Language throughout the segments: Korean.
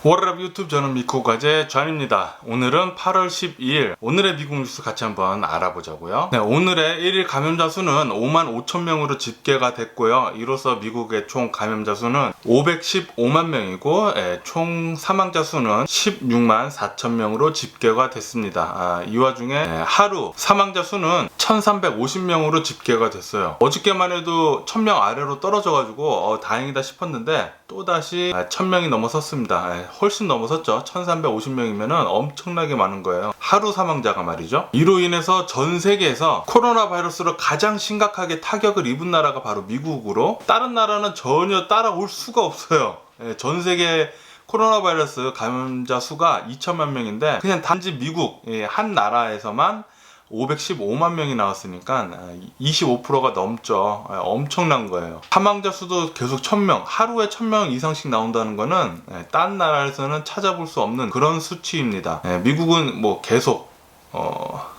워라랍 유튜브, 저는 미국과제 존입니다. 오늘은 8월 12일 오늘의 미국 뉴스 같이 한번 알아보자고요. 네, 오늘의 1일 감염자 수는 5만 5천 명으로 집계가 됐고요. 이로써 미국의 총 감염자 수는 515만 명이고 총 사망자 수는 16만 4천 명으로 집계가 됐습니다. 이 와중에 하루 사망자 수는 1350명으로 집계가 됐어요. 어저께만 해도 1000명 아래로 떨어져가지고 다행이다 싶었는데 또다시 1000명이 넘어섰습니다. 훨씬 넘어섰죠. 1350명이면 엄청나게 많은 거예요. 하루 사망자가 말이죠. 이로 인해서 전 세계에서 코로나 바이러스로 가장 심각하게 타격을 입은 나라가 바로 미국으로, 다른 나라는 전혀 따라올 수가 없어요. 전 세계 코로나 바이러스 감염자 수가 2천만 명인데 그냥 단지 미국 한 나라에서만 515만 명이 나왔으니까 25%가 넘죠. 엄청난 거예요. 사망자 수도 계속 1000명, 하루에 1000명 이상씩 나온다는 거는 딴 나라에서는 찾아볼 수 없는 그런 수치입니다. 미국은 뭐 계속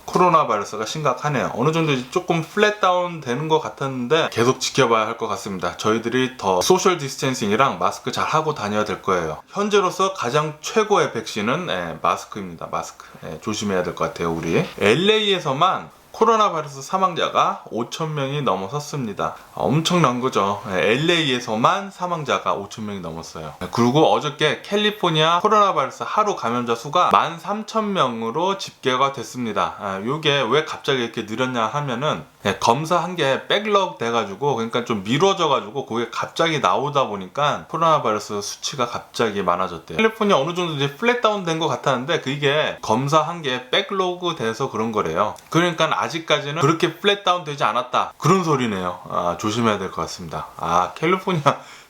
코로나 바이러스가 심각하네요. 어느 정도 조금 플랫 다운 되는 것 같았는데 계속 지켜봐야 할 것 같습니다. 저희들이 더 소셜 디스텐싱이랑 마스크 잘 하고 다녀야 될 거예요. 현재로서 가장 최고의 백신은 마스크입니다. 마스크. 조심해야 될 것 같아요, 우리. LA에서만 코로나 바이러스 사망자가 5,000명이 넘어섰습니다. 엄청난 거죠. LA에서만 사망자가 5,000명이 넘었어요. 그리고 어저께 캘리포니아 코로나 바이러스 하루 감염자 수가 13,000명으로 집계가 됐습니다. 이게 왜 갑자기 이렇게 느렸냐 하면은 검사한 게 백럭 돼가지고, 그러니까 좀 미뤄져가지고 그게 갑자기 나오다 보니까 코로나 바이러스 수치가 갑자기 많아졌대요. 캘리포니아 어느 정도 이제 플랫 다운 된 것 같았는데 그게 검사한 게 백로그 돼서 그런 거래요. 그러니까 아직까지는 그렇게 플랫 다운 되지 않았다, 그런 소리네요. 조심해야 될 것 같습니다.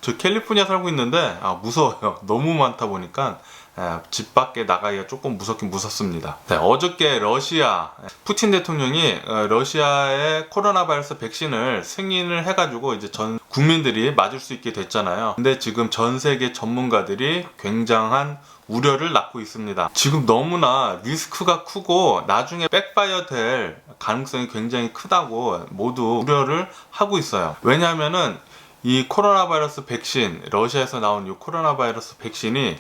저 캘리포니아 살고 있는데 무서워요. 너무 많다 보니까 집 밖에 나가기가 조금 무섭긴 무섭습니다. 어저께 러시아 푸틴 대통령이 러시아의 코로나 바이러스 백신을 승인을 해가지고 이제 전 국민들이 맞을 수 있게 됐잖아요. 근데 지금 전 세계 전문가들이 굉장한 우려를 낳고 있습니다. 지금 너무나 리스크가 크고 나중에 백파이어 될 가능성이 굉장히 크다고 모두 우려를 하고 있어요. 왜냐하면은 이 코로나 바이러스 백신, 러시아에서 나온 이 코로나 바이러스 백신이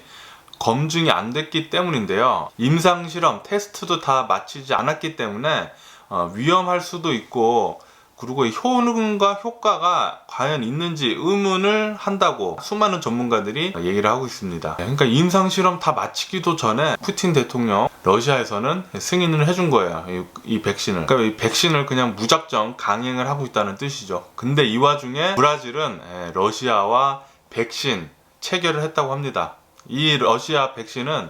검증이 안 됐기 때문인데요. 임상실험, 테스트도 다 마치지 않았기 때문에 위험할 수도 있고, 그리고 효능과 효과가 과연 있는지 의문을 한다고 수많은 전문가들이 얘기를 하고 있습니다. 그러니까 임상실험 다 마치기도 전에 푸틴 대통령 러시아에서는 승인을 해준 거예요. 이 백신을. 그러니까 이 백신을 그냥 무작정 강행을 하고 있다는 뜻이죠. 근데 이 와중에 브라질은 러시아와 백신 체결을 했다고 합니다. 이 러시아 백신은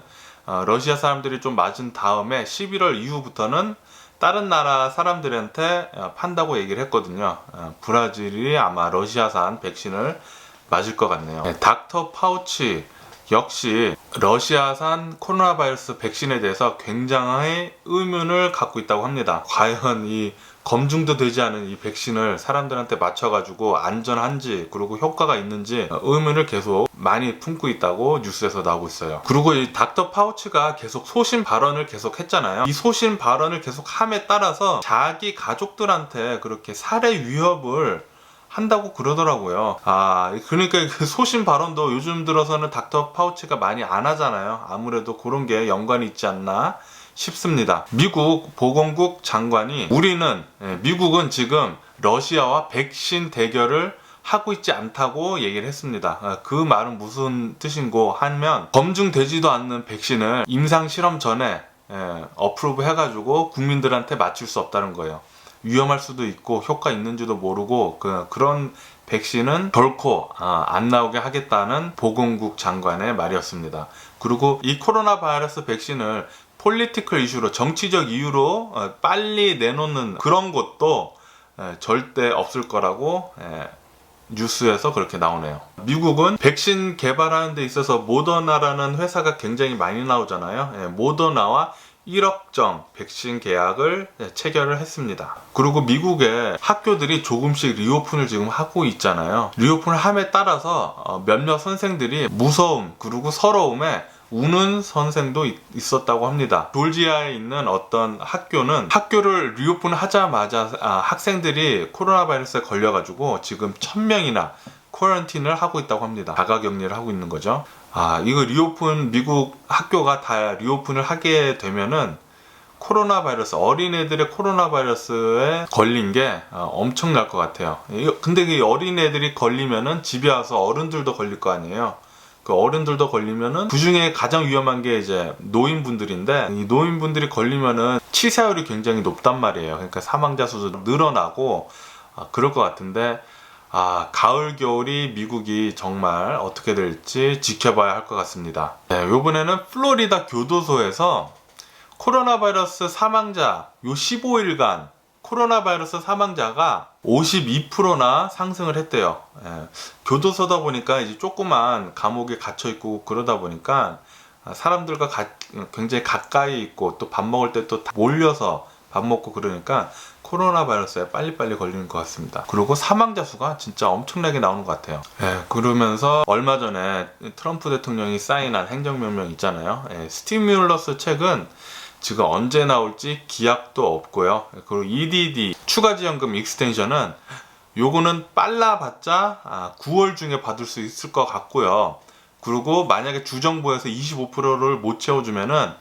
러시아 사람들이 좀 맞은 다음에 11월 이후부터는 다른 나라 사람들한테 판다고 얘기를 했거든요. 브라질이 아마 러시아산 백신을 맞을 것 같네요. 닥터 파우치 역시 러시아산 코로나 바이러스 백신에 대해서 굉장히 의문을 갖고 있다고 합니다. 과연 이 검증도 되지 않은 이 백신을 사람들한테 맞춰가지고 안전한지, 그리고 효과가 있는지 의문을 계속 많이 품고 있다고 뉴스에서 나오고 있어요. 그리고 이 닥터 파우치가 계속 소신 발언을 계속 했잖아요. 이 소신 발언을 계속 함에 따라서 자기 가족들한테 그렇게 살해 위협을 한다고 그러더라고요. 그러니까 그 소신 발언도 요즘 들어서는 닥터 파우치가 많이 안 하잖아요. 아무래도 그런 게 연관이 있지 않나 싶습니다. 미국 보건국 장관이 미국은 지금 러시아와 백신 대결을 하고 있지 않다고 얘기를 했습니다. 그 말은 무슨 뜻인고 하면, 검증되지도 않는 백신을 임상실험 전에 어프로브 해가지고 국민들한테 맞출 수 없다는 거예요. 위험할 수도 있고 효과 있는지도 모르고 그런 백신은 결코 안 나오게 하겠다는 보건국 장관의 말이었습니다. 그리고 이 코로나 바이러스 백신을 폴리티컬 이슈로, 정치적 이유로 빨리 내놓는 그런 것도 절대 없을 거라고 뉴스에서 그렇게 나오네요. 미국은 백신 개발하는 데 있어서 모더나라는 회사가 굉장히 많이 나오잖아요. 모더나와 1억정 백신 계약을 체결을 했습니다. 그리고 미국의 학교들이 조금씩 리오픈을 지금 하고 있잖아요. 리오픈을 함에 따라서 몇몇 선생들이 무서움 그리고 서러움에 우는 선생도 있었다고 합니다. 졸지아에 있는 어떤 학교는 학교를 리오픈하자마자 학생들이 코로나 바이러스에 걸려가지고 지금 1000명이나 쿼런틴을 하고 있다고 합니다. 자가격리를 하고 있는 거죠. 이거 미국 학교가 다 리오픈을 하게 되면은 코로나 바이러스, 어린애들의 코로나 바이러스에 걸린 게 엄청날 것 같아요. 근데 이 어린애들이 걸리면은 집에 와서 어른들도 걸릴 거 아니에요. 그 어른들도 걸리면은 그 중에 가장 위험한 게 이제 노인분들인데, 이 노인분들이 걸리면은 치사율이 굉장히 높단 말이에요. 그러니까 사망자 수도 늘어나고 그럴 것 같은데, 가을 겨울이 미국이 정말 어떻게 될지 지켜봐야 할 것 같습니다. 네, 요번에는 플로리다 교도소에서 코로나 바이러스 사망자 요 15일간 코로나 바이러스 사망자가 52%나 상승을 했대요. 교도소다 보니까 이제 조그만 감옥에 갇혀 있고 그러다 보니까 사람들과 굉장히 가까이 있고 또 밥 먹을 때 또 몰려서 밥 먹고 그러니까 코로나 바이러스에 빨리빨리 걸리는 것 같습니다. 그리고 사망자 수가 진짜 엄청나게 나오는 것 같아요. 그러면서 얼마 전에 트럼프 대통령이 사인한 행정명령 있잖아요. 스티뮬러스 책은 지금 언제 나올지 기약도 없고요. 그리고 EDD 추가지원금 익스텐션은 요거는 빨라봤자 9월 중에 받을 수 있을 것 같고요. 그리고 만약에 주정부에서 25%를 못 채워주면은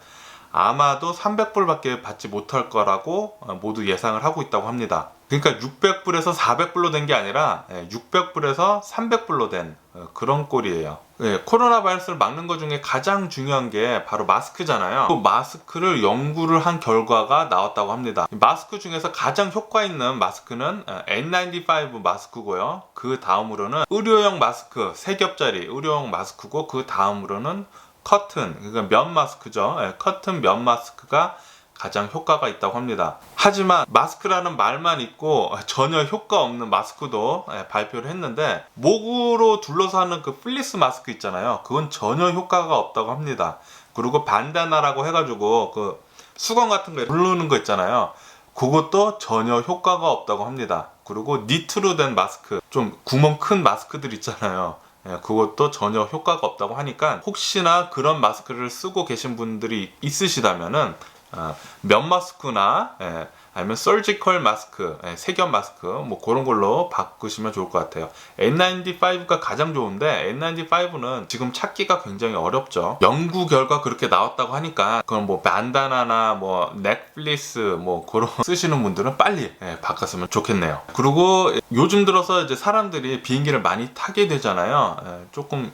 아마도 300불밖에 받지 못할 거라고 모두 예상을 하고 있다고 합니다. 그러니까 600불에서 400불로 된 게 아니라 600불에서 300불로 된 그런 꼴이에요. 코로나 바이러스를 막는 것 중에 가장 중요한 게 바로 마스크잖아요. 그 마스크를 연구를 한 결과가 나왔다고 합니다. 마스크 중에서 가장 효과 있는 마스크는 N95 마스크고요. 그 다음으로는 의료용 마스크 3겹짜리 의료용 마스크고, 그 다음으로는 커튼, 그러니까 면 마스크죠. 커튼 면 마스크가 가장 효과가 있다고 합니다. 하지만 마스크라는 말만 있고 전혀 효과 없는 마스크도 발표를 했는데, 목으로 둘러서 하는 그 플리스 마스크 있잖아요. 그건 전혀 효과가 없다고 합니다. 그리고 반다나라고 해가지고 그 수건 같은 거 부르는 거 있잖아요. 그것도 전혀 효과가 없다고 합니다. 그리고 니트로 된 마스크, 좀 구멍 큰 마스크들 있잖아요. 그것도 전혀 효과가 없다고 하니까 혹시나 그런 마스크를 쓰고 계신 분들이 있으시다면은 면 마스크나 아니면 서지컬 마스크, 세겹 마스크 뭐 그런 걸로 바꾸시면 좋을 것 같아요. N95가 가장 좋은데 N95는 지금 찾기가 굉장히 어렵죠. 연구 결과 그렇게 나왔다고 하니까 그건 뭐 반다나나 뭐 넥플리스 뭐 그런 쓰시는 분들은 빨리 바꿨으면 좋겠네요. 그리고 요즘 들어서 이제 사람들이 비행기를 많이 타게 되잖아요. 조금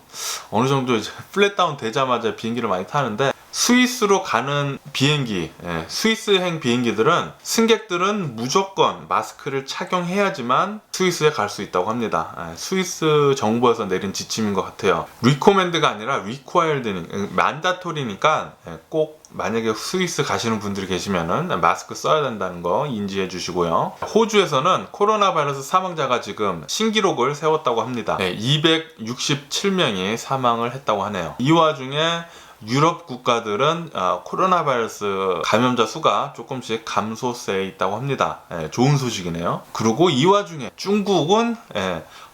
어느 정도 이제 플랫다운 되자마자 비행기를 많이 타는데, 스위스로 가는 비행기, 스위스행 비행기들은 승객들은 무조건 마스크를 착용해야지만 스위스에 갈 수 있다고 합니다. 스위스 정부에서 내린 지침인 것 같아요. 리코멘드가 아니라 리퀘어드니, 만다토리니까 꼭 만약에 스위스 가시는 분들이 계시면은 마스크 써야 된다는 거 인지해 주시고요. 호주에서는 코로나 바이러스 사망자가 지금 신기록을 세웠다고 합니다. 267명이 사망을 했다고 하네요. 이 와중에 유럽 국가들은 코로나 바이러스 감염자 수가 조금씩 감소세에 있다고 합니다. 좋은 소식이네요. 그리고 이 와중에 중국은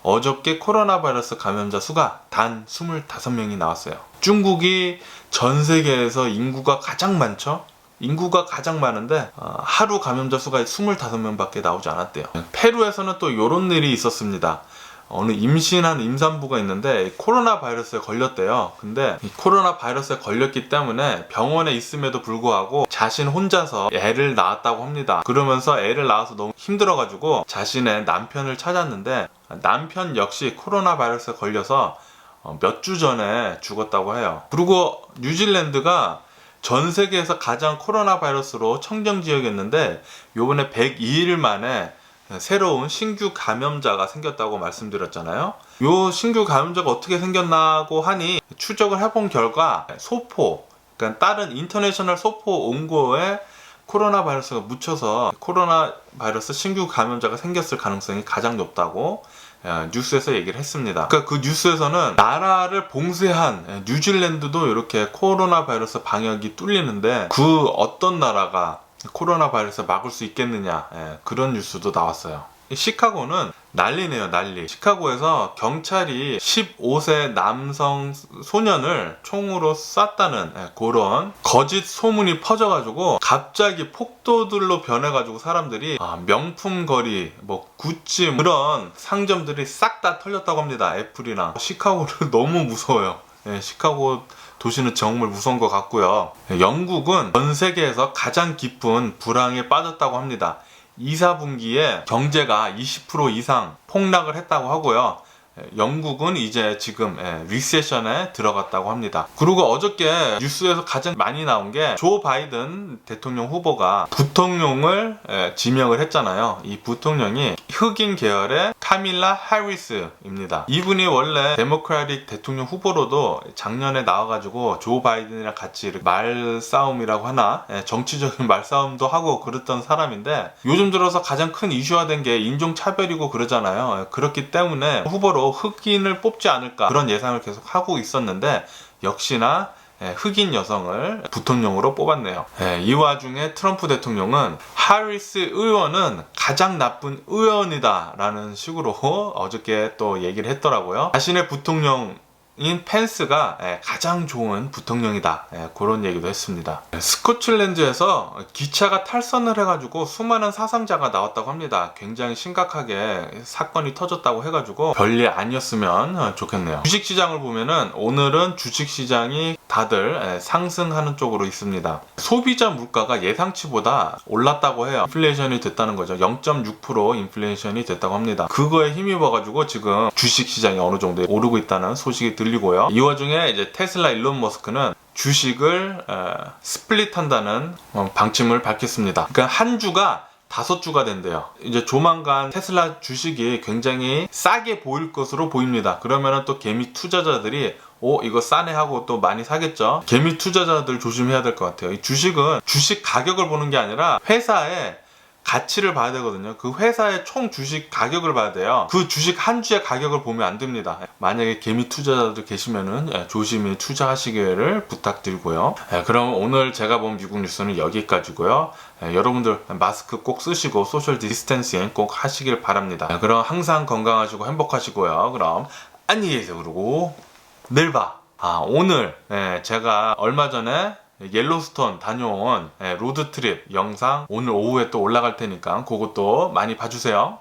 어저께 코로나 바이러스 감염자 수가 단 25명이 나왔어요. 중국이 전 세계에서 인구가 가장 많죠? 인구가 가장 많은데 하루 감염자 수가 25명밖에 나오지 않았대요. 페루에서는 또 이런 일이 있었습니다. 어느 임신한 임산부가 있는데 코로나 바이러스에 걸렸대요. 근데 이 코로나 바이러스에 걸렸기 때문에 병원에 있음에도 불구하고 자신 혼자서 애를 낳았다고 합니다. 그러면서 애를 낳아서 너무 힘들어가지고 자신의 남편을 찾았는데, 남편 역시 코로나 바이러스에 걸려서 몇 주 전에 죽었다고 해요. 그리고 뉴질랜드가 전 세계에서 가장 코로나 바이러스로 청정 지역이었는데 요번에 102일 만에 새로운 신규 감염자가 생겼다고 말씀드렸잖아요. 요 신규 감염자가 어떻게 생겼나고 하니 추적을 해본 결과 소포, 그러니까 다른 인터내셔널 소포 온고에 코로나 바이러스가 묻혀서 코로나 바이러스 신규 감염자가 생겼을 가능성이 가장 높다고 뉴스에서 얘기를 했습니다. 그러니까 그 뉴스에서는 나라를 봉쇄한 뉴질랜드도 이렇게 코로나 바이러스 방역이 뚫리는데 그 어떤 나라가 코로나 바이러스 막을 수 있겠느냐, 그런 뉴스도 나왔어요. 시카고는 난리네요, 난리. 시카고에서 경찰이 15세 남성 소년을 총으로 쐈다는 그런 거짓 소문이 퍼져가지고 갑자기 폭도들로 변해가지고 사람들이 명품 거리, 뭐 구찌 그런 상점들이 싹 다 털렸다고 합니다. 애플이나. 시카고를 너무 무서워요. 시카고 도시는 정말 무서운 것 같고요. 영국은 전 세계에서 가장 깊은 불황에 빠졌다고 합니다. 2, 4분기에 경제가 20% 이상 폭락을 했다고 하고요. 영국은 이제 지금 리세션에 들어갔다고 합니다. 그리고 어저께 뉴스에서 가장 많이 나온 게 조 바이든 대통령 후보가 부통령을 지명을 했잖아요. 이 부통령이 흑인 계열의 카밀라 해리스입니다. 이분이 원래 데모크라틱 대통령 후보로도 작년에 나와가지고 조 바이든이랑 같이 말싸움이라고 하나, 정치적인 말싸움도 하고 그랬던 사람인데, 요즘 들어서 가장 큰 이슈화된 게 인종차별이고 그러잖아요. 그렇기 때문에 후보로 흑인을 뽑지 않을까 그런 예상을 계속 하고 있었는데, 역시나 흑인 여성을 부통령으로 뽑았네요. 이 와중에 트럼프 대통령은 하리스 의원은 가장 나쁜 의원이다 라는 식으로 어저께 또 얘기를 했더라고요. 자신의 부통령 인 펜스가 가장 좋은 부통령이다, 그런 얘기도 했습니다. 스코틀랜드에서 기차가 탈선을 해가지고 수많은 사상자가 나왔다고 합니다. 굉장히 심각하게 사건이 터졌다고 해가지고 별일 아니었으면 좋겠네요. 주식시장을 보면은 오늘은 주식시장이 다들 상승하는 쪽으로 있습니다. 소비자 물가가 예상치보다 올랐다고 해요. 인플레이션이 됐다는 거죠. 0.6% 인플레이션이 됐다고 합니다. 그거에 힘입어가지고 지금 주식시장이 어느 정도 오르고 있다는 소식이 들리고요. 이 와중에 이제 테슬라 일론 머스크는 주식을 스플릿한다는 방침을 밝혔습니다. 그러니까 한 주가 5주가 된대요. 이제 조만간 테슬라 주식이 굉장히 싸게 보일 것으로 보입니다. 그러면은 또 개미 투자자들이 이거 싸네 하고 또 많이 사겠죠. 개미 투자자들 조심해야 될 것 같아요. 이 주식은 주식 가격을 보는 게 아니라 회사의 가치를 봐야 되거든요. 그 회사의 총 주식 가격을 봐야 돼요. 그 주식 한 주의 가격을 보면 안 됩니다. 만약에 개미 투자자들 계시면은 조심히 투자하시기를 부탁드리고요. 그럼 오늘 제가 본 미국 뉴스는 여기까지고요. 여러분들 마스크 꼭 쓰시고 소셜 디스텐싱 꼭 하시길 바랍니다. 그럼 항상 건강하시고 행복하시고요. 그럼 안녕히 계세요. 그러고 내일 봐. 오늘 제가 얼마 전에 옐로스톤 다녀온 로드트립 영상 오늘 오후에 또 올라갈 테니까 그것도 많이 봐주세요.